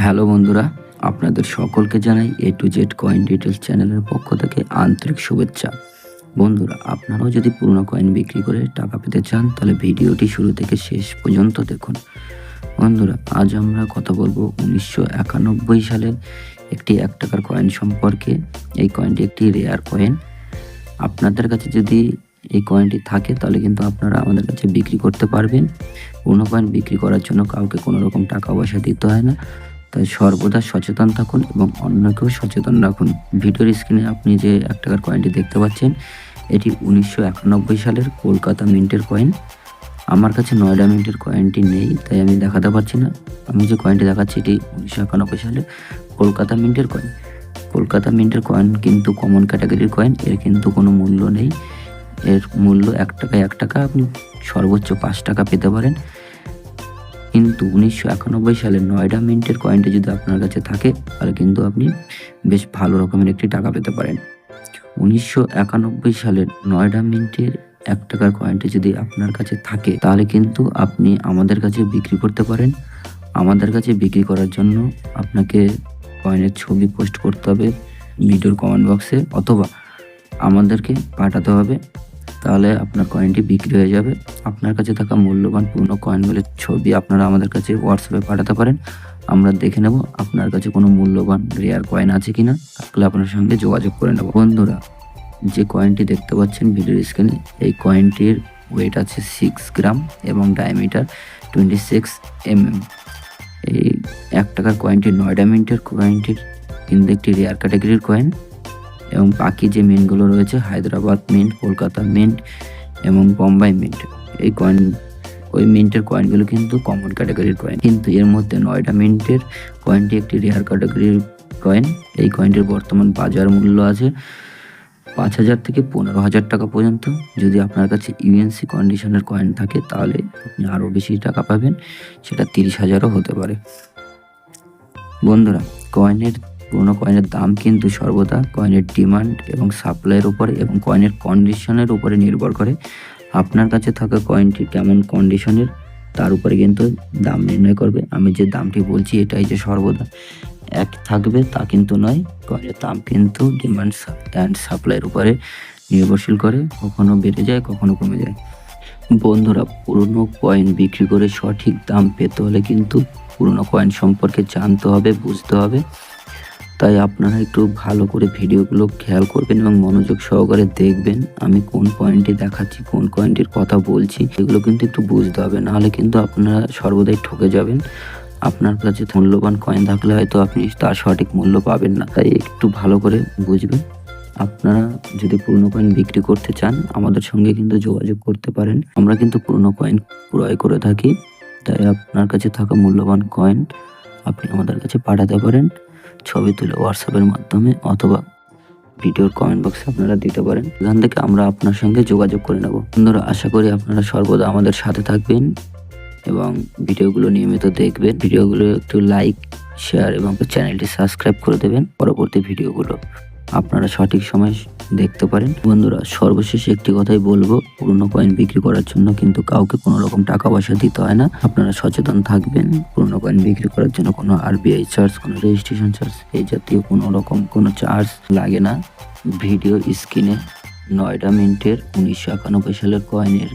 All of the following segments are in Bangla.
হ্যালো বন্ধুরা, আপনাদের সকলকে জানাই এ টু জেড কয়েন ডিটেলস চ্যানেলের পক্ষ থেকে আন্তরিক শুভেচ্ছা। বন্ধুরা, আপনারাও যদি পুরনো কয়েন বিক্রি করে টাকা পেতে চান তাহলে ভিডিওটি শুরু থেকে শেষ পর্যন্ত দেখুন। বন্ধুরা, আজ আমরা কথা বলবো 1991 সালের একটি 1 টাকার কয়েন সম্পর্কে। এই কয়েনটি একটি রেয়ার কয়েন। আপনাদের কাছে যদি এই কয়েনটি থাকে তাহলে কিন্তু আপনারা আমাদের কাছে বিক্রি করতে পারবেন। পুরনো কয়েন বিক্রি করার জন্য কাউকে কোনো রকম টাকা পয়সা দিতে হয় না, তাই সর্বদা সচেতন থাকুন এবং অন্যকেও সচেতন রাখুন। ভিডিওর স্ক্রিনে আপনি যে 1 টাকার কয়েনটি দেখতে পাচ্ছেন, এটি 1991 সালের কলকাতা মিন্টের কয়েন। আমার কাছে নয়ডা মিন্টের কয়েনটি নেই, তাই আমি দেখাতে পারছি না। আমি যে কয়েনটি দেখাচ্ছি এটি 1991 সালের কলকাতা মিন্টের কয়েন। কলকাতা মিন্টের কয়েন কিন্তু কমন ক্যাটাগরির কয়েন, এর কিন্তু কোনো মূল্য নেই। এর মূল্য 1 টাকায় 1 টাকা, আপনি সর্বোচ্চ 5 টাকা পেতে পারেন। কিন্তু 1991 সালের নয়ডা মিন্টের কয়েনটি যদি আপনার কাছে থাকে তাহলে কিন্তু আপনি বেশ ভালো রকমের একটি টাকা পেতে পারেন। 1991 সালের নয়ডা মিন্টের 1 টাকার কয়েনটি যদি আপনার কাছে থাকে তাহলে কিন্তু আপনি আমাদের কাছে বিক্রি করতে পারেন। আমাদের কাছে বিক্রি করার জন্য আপনাকে কয়েনের ছবি পোস্ট করতে হবে ভিডিওর কমেন্ট বক্সে, অথবা আমাদেরকে পাঠাতে হবে, তাহলে আপনার কয়েনটি বিক্রি হয়ে যাবে। আপনার কাছে থাকা মূল্যবান পুরনো কয়েনগুলির ছবি আপনারা আমাদের কাছে হোয়াটসঅ্যাপে পাঠাতে পারেন। আমরা দেখে নেব আপনার কাছে কোনো মূল্যবান রেয়ার কয়েন আছে কিনা, তাহলে আপনার সঙ্গে যোগাযোগ করে নেব। বন্ধুরা, যে কয়েনটি দেখতে পাচ্ছেন ভিডিওর স্ক্রিনে, এই কয়েনটির ওয়েট আছে 6 গ্রাম এবং ডায়ামিটার 26 mm। এই 1 টাকার কয়েনটি নয়ডা মিন্টের কয়েনটির কিন্তু একটি রেয়ার ক্যাটাগরির কয়েন, এবং বাকি যে মিন্টগুলো রয়েছে হায়দ্রাবাদ মিন্ট, কলকাতা মিন্ট এবং বোম্বাই মিন্ট, এই কয়েন ওই মিন্টের কয়েনগুলো কিন্তু কমন ক্যাটাগরির কয়েন। কিন্তু এর মধ্যে নয়ডা মিন্টের কয়েনটি একটি রেয়ার ক্যাটাগরির কয়েন। এই কয়েনটির বর্তমান বাজার মূল্য আছে 5,000 থেকে 15,000 টাকা পর্যন্ত। যদি আপনার কাছে ইউএনসি কন্ডিশনের কয়েন থাকে তাহলে আপনি আরও বেশি টাকা পাবেন, সেটা 30,000ও হতে পারে। বন্ধুরা, পুরনো কয়েনের দাম কিন্তু সর্বদা কয়েনের ডিমান্ড এবং সাপ্লাইয়ের উপরে এবং কয়েনের কন্ডিশনের উপরে নির্ভর করে। আপনার কাছে থাকা কয়েনটি কেমন কন্ডিশনের তার উপরে কিন্তু দাম নির্ণয় করবে। আমি যে দামটি বলছি এটাই যে সর্বদা এক থাকবে তা কিন্তু নয়। কয়েনের দাম কিন্তু ডিমান্ড অ্যান্ড সাপ্লাইয়ের উপরে নির্ভরশীল করে, কখনো বেড়ে যায় কখনো কমে যায়। বন্ধুরা, পুরনো কয়েন বিক্রি করে সঠিক দাম পেতে হলে কিন্তু পুরনো কয়েন সম্পর্কে জানতে হবে, বুঝতে হবে। তাই আপনারা একটু ভালো করে ভিডিওগুলো খেয়াল করবেন এবং মনোযোগ সহকারে দেখবেন। আমি কোন পয়েন্টটি দেখাচ্ছি, কোন কয়েনটির কথা বলছি, এগুলো কিন্তু একটু বুঝতে হবে, নাহলে কিন্তু আপনারা সর্বদাই ঠকে যাবেন। আপনার কাছে মূল্যবান কয়েন থাকলে হয়তো আপনি তার সঠিক মূল্য পাবেন না, তাই একটু ভালো করে বুঝবেন। আপনারা যদি পুরনো কয়েন বিক্রি করতে চান আমাদের সঙ্গে কিন্তু যোগাযোগ করতে পারেন। আমরা কিন্তু পুরনো কয়েন ক্রয় করে থাকি, তাই আপনার কাছে থাকা মূল্যবান কয়েন আপনি আমাদের কাছে পাঠাতে পারেন ছবি তুলে হোয়াটসঅ্যাপের মাধ্যমে, অথবা ভিডিওর কমেন্ট বক্সে আপনারা দিতে পারেন। এখান থেকে আমরা আপনার সঙ্গে যোগাযোগ করে নেব। বন্ধুরা, আশা করি আপনারা সর্বদা আমাদের সাথে থাকবেন এবং ভিডিওগুলো নিয়মিত দেখবেন। ভিডিওগুলো একটু লাইক, শেয়ার এবং চ্যানেলটি সাবস্ক্রাইব করে দেবেন। পরবর্তী ভিডিওগুলো আপনারা সঠিক সময় দেখতে পারেন। বন্ধুরা, সর্বশেষ একটি কথাই বলবো, পুরনো কয়েন বিক্রি করার জন্য কিন্তু কাউকে কোনো রকম টাকা পয়সা দিতে হয় না। আপনারা সচেতন থাকবেন। পুরনো কয়েন বিক্রি করার জন্য কোনো আরবিআই চার্জ, কোনো রেজিস্ট্রেশন চার্জ, এই জাতীয় কোনো রকম কোনো চার্জ লাগে না। ভিডিও স্ক্রিনে নয়ডা মিন্টের 1991 সালের কয়েনের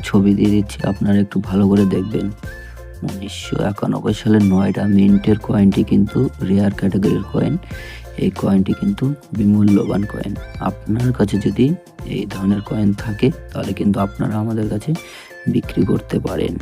ছবি দিয়ে দিচ্ছি, আপনারা একটু ভালো করে দেখবেন। 1991 সালের নয়ডা মিন্টের কয়েনটি কিন্তু রেয়ার ক্যাটাগরির কয়েন। এই কয়েনটি কিন্তু খুবই মূল্যবান কয়েন। আপনার কাছে যদি এই ধরনের কয়েন থাকে তাহলে কিন্তু আপনারা আমাদের কাছে বিক্রি করতে পারেন।